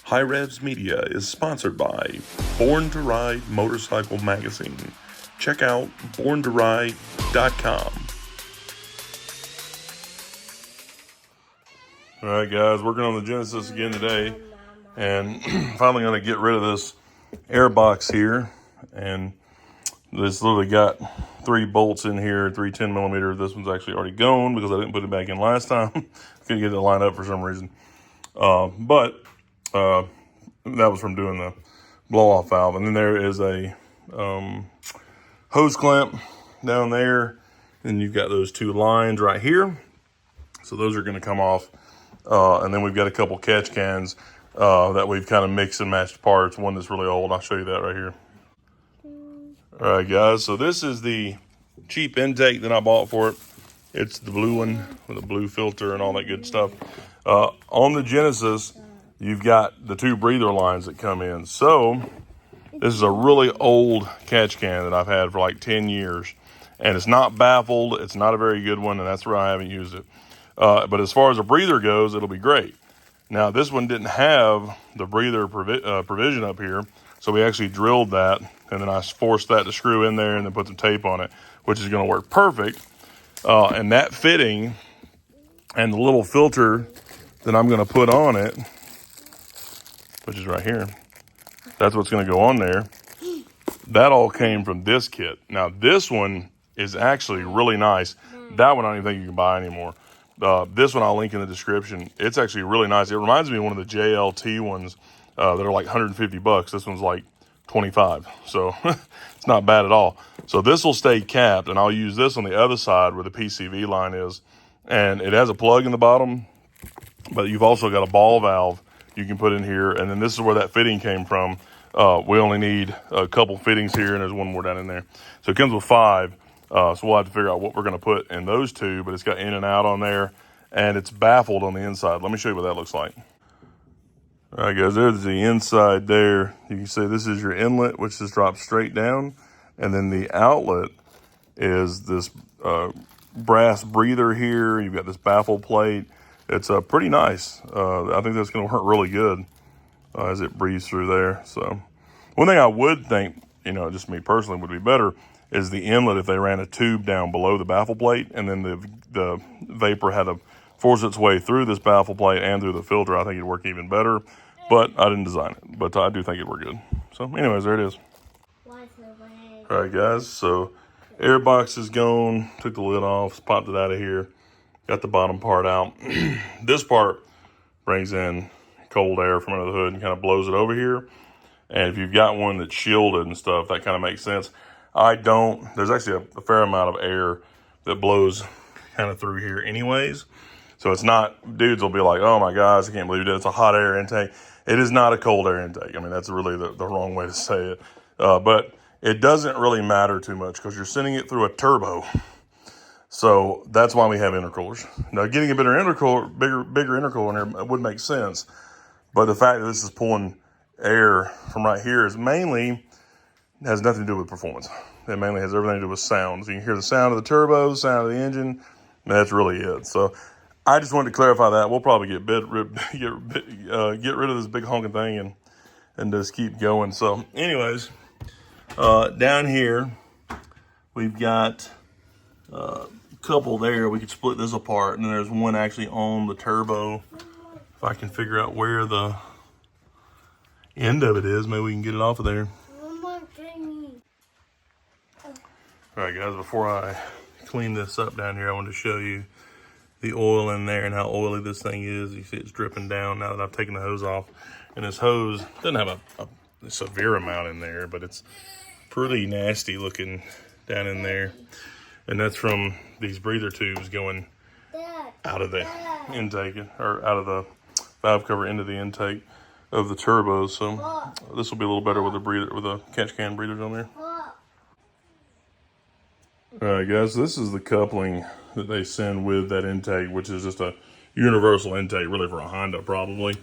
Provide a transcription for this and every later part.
HiRevz Media is sponsored by Born to Ride Motorcycle Magazine. Check out borntoride.com. All right, guys, working on the Genesis again today, and finally going to get rid of this airbox here. And this literally got 3 bolts in here, 3 10mm. This one's actually already gone because I didn't put it back in last time. Couldn't get it lined up for some reason. That was from doing the blow-off valve. And then there is a hose clamp down there. And you've got those 2 lines right here. So those are going to come off. And then we've got a couple catch cans that we've kind of mixed and matched parts. One that's really old. I'll show you that right here. All right, guys. So this is the cheap intake that I bought for it. It's the blue one with a blue filter and all that good stuff. On the Genesis, you've got the 2 breather lines that come in. So this is a really old catch can that I've had for like 10 years. And it's not baffled. It's not a very good one, and that's why I haven't used it. But as far as a breather goes, it'll be great. Now, this one didn't have the breather provision up here. So we actually drilled that, and then I forced that to screw in there and then put some tape on it, which is going to work perfect. And that fitting and the little filter that I'm going to put on it, which is right here, that's what's going to go on there. That all came from this kit. Now, this one is actually really nice. That one I don't even think you can buy anymore. This one I'll link in the description. It's actually really nice. It reminds me of one of the JLT ones that are like $150. This one's like 25. So it's not bad at all. So this will stay capped, and I'll use this on the other side where the PCV line is. And it has a plug in the bottom, but you've also got a ball valve you can put in here. And then this is where that fitting came from. We only need a couple fittings here, and there's one more down in there. So it comes with 5. So we'll have to figure out what we're going to put in those 2, but it's got in and out on there, and it's baffled on the inside. Let me show you what that looks like. All right, guys, there's the inside there. You can see this is your inlet, which just drops straight down, and then the outlet is this brass breather here. You've got this baffle plate. It's pretty nice. I think that's going to work really good as it breathes through there. So one thing I would think, just me personally, would be better is the inlet if they ran a tube down below the baffle plate, and then the vapor had to force its way through this baffle plate and through the filter. I think it'd work even better, but I didn't design it. But I do think it'd work good. So anyways, there it is. All right, guys, so airbox is gone. Took the lid off, popped it out of here. Got the bottom part out. This part brings in cold air from under the hood and kind of blows it over here. And if you've got one that's shielded and stuff, that kind of makes sense. I don't. There's actually a fair amount of air that blows kind of through here anyways. So it's not, dudes will be like, oh my gosh, I can't believe it. It's a hot air intake. It is not a cold air intake. I mean, that's really the wrong way to say it. But it doesn't really matter too much because you're sending it through a turbo. So that's why we have intercoolers. Now, getting a bigger intercooler in there would make sense. But the fact that this is pulling air from right here has nothing to do with performance. It mainly has everything to do with sound. So you can hear the sound of the turbo, the sound of the engine, and that's really it. So I just wanted to clarify that. We'll probably get rid of this big honking thing and just keep going. So anyways, down here, we've got a couple there. We could split this apart, and then there's one actually on the turbo. If I can figure out where the end of it is, maybe we can get it off of there. All right, guys, before I clean this up down here, I wanted to show you the oil in there and how oily this thing is. You see it's dripping down now that I've taken the hose off. And this hose doesn't have a severe amount in there, but it's pretty nasty looking down in there. And that's from these breather tubes going out of the intake, or out of the valve cover into the intake of the turbo. So this will be a little better with the catch can breathers on there. All right, guys, this is the coupling that they send with that intake, which is just a universal intake, really for a Honda probably.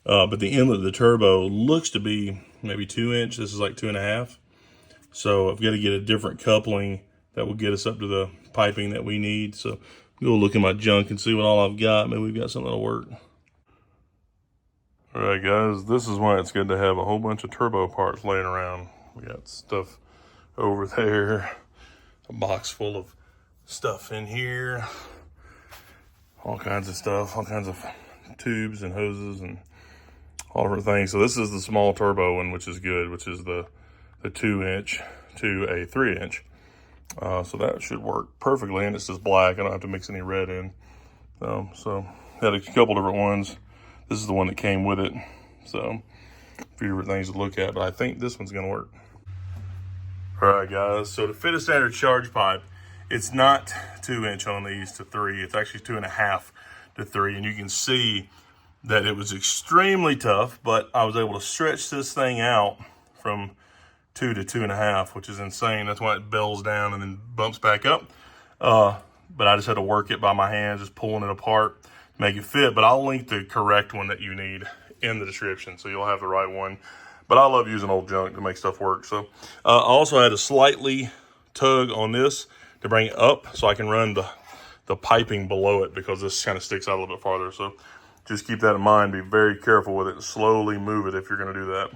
But the inlet of the turbo looks to be maybe 2 inch. This is like 2.5. So I've got to get a different coupling that will get us up to the piping that we need. So go look in my junk and see what all I've got. Maybe we've got something that'll work. All right, guys, this is why it's good to have a whole bunch of turbo parts laying around. We got stuff over there, a box full of stuff in here, all kinds of stuff, all kinds of tubes and hoses and all different things. So this is the small turbo one, which is good, which is the 2-inch to a 3-inch. So that should work perfectly, and it's just black. I don't have to mix any red in. So had a couple different ones. This is the one that came with it. So a few different things to look at, but I think this one's gonna work. All right, guys, so to fit a standard charge pipe, it's not 2-inch on these to 3, it's actually 2.5 to 3, and you can see that it was extremely tough, but I was able to stretch this thing out from 2 to 2.5, which is insane. That's why it bells down and then bumps back up. But I just had to work it by my hands, just pulling it apart, make it fit. But I'll link the correct one that you need in the description, so you'll have the right one. But I love using old junk to make stuff work. So I also had to slightly tug on this to bring it up so I can run the piping below it, because this kind of sticks out a little bit farther. So just keep that in mind. Be very careful with it. Slowly move it if you're going to do that.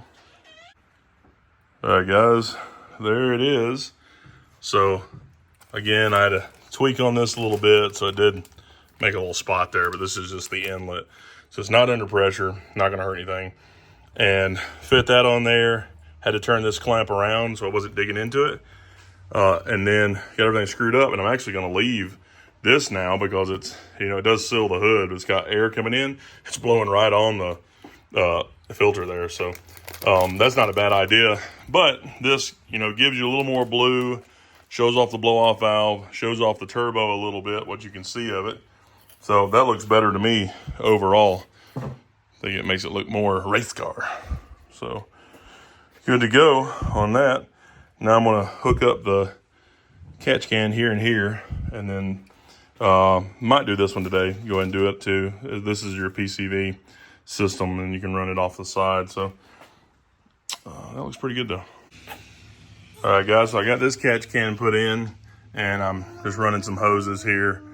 All right, guys, there it is. So again, I had to tweak on this a little bit, so it did make a little spot there, but this is just the inlet. So it's not under pressure, not going to hurt anything. And fit that on there. Had to turn this clamp around so I wasn't digging into it. And then got everything screwed up, and I'm actually going to leave this now because it's, it does seal the hood, but it's got air coming in. It's blowing right on the filter there. So that's not a bad idea, but this, gives you a little more blue, shows off the blow-off valve, shows off the turbo a little bit, what you can see of it. So that looks better to me overall. I think it makes it look more race car. So good to go on that. Now I'm gonna hook up the catch can here and here, and then might do this one today. Go ahead and do it too. This is your PCV system, and you can run it off the side. So that looks pretty good though. All right, guys, so I got this catch can put in, and I'm just running some hoses here.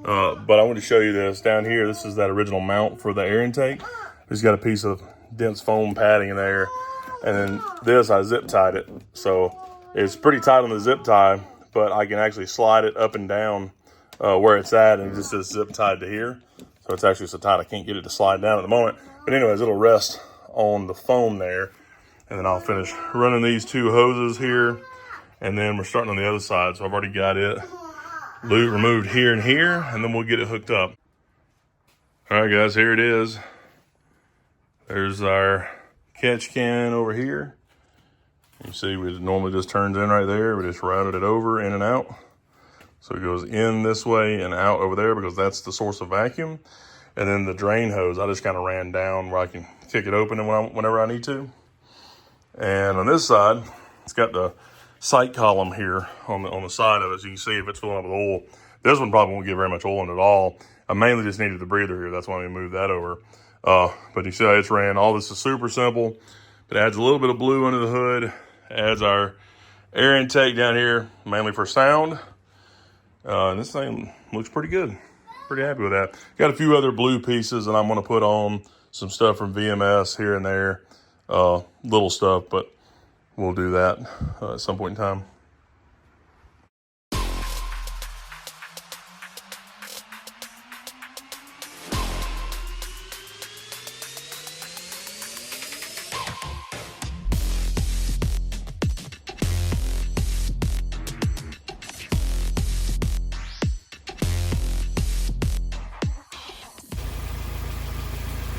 But I want to show you this down here. This is that original mount for the air intake. It's got a piece of dense foam padding in there, and then this, I zip tied it. So it's pretty tight on the zip tie, but I can actually slide it up and down where it's at, and it just says zip tied to here. So it's actually so tight I can't get it to slide down at the moment. But anyways, it'll rest on the foam there, and then I'll finish running these two hoses here, and then we're starting on the other side. So I've already got it removed here and here, and then we'll get it hooked up. All right, guys, here it is. There's our catch can over here. You see, it normally just turns in right there. We just routed it over, in and out. So it goes in this way and out over there because that's the source of vacuum. And then the drain hose, I just kind of ran down where I can kick it open whenever I need to. And on this side, it's got the sight column here on the side of it, so you can see if it's filling up with oil. This one probably won't get very much oil in it at all. I mainly just needed the breather here. That's why we moved that over. But you see how it's ran. All this is super simple. It adds a little bit of blue under the hood. Adds our air intake down here, mainly for sound. And this thing looks pretty good. Pretty happy with that. Got a few other blue pieces, and I'm going to put on some stuff from VMS here and there. Little stuff, but we'll do that at some point in time.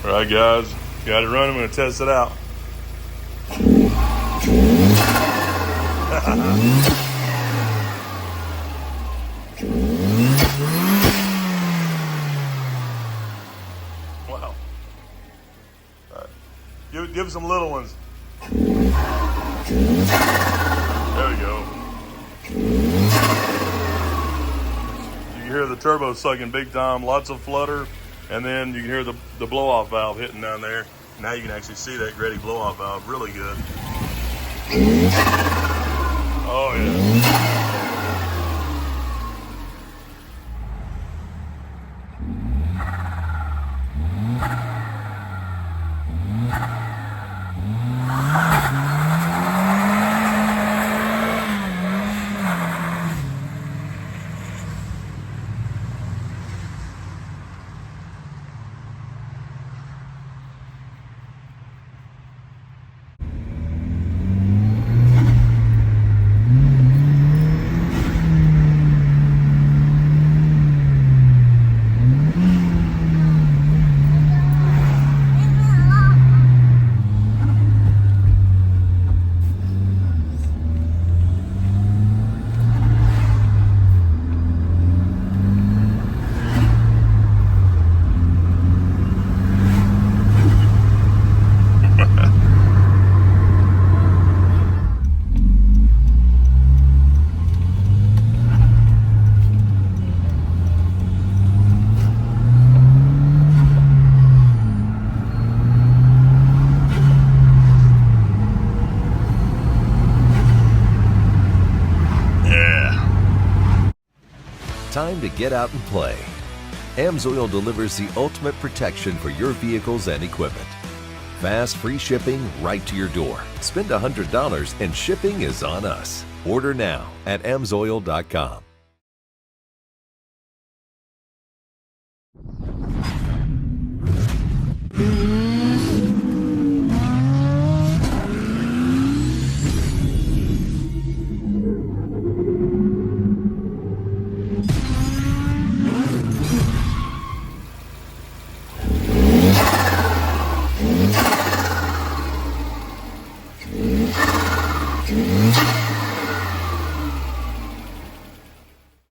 All right, guys, got it running. I'm going to test it out. Wow. All right. Give some little ones. There we go. You can hear the turbo sucking big time, lots of flutter, and then you can hear the blow-off valve hitting down there. Now you can actually see that Grady blow-off valve really good. Oh, yeah. time to get out and play. AMSOIL delivers the ultimate protection for your vehicles and equipment. Fast, free shipping right to your door. Spend $100 and shipping is on us. Order now at AMSOIL.com.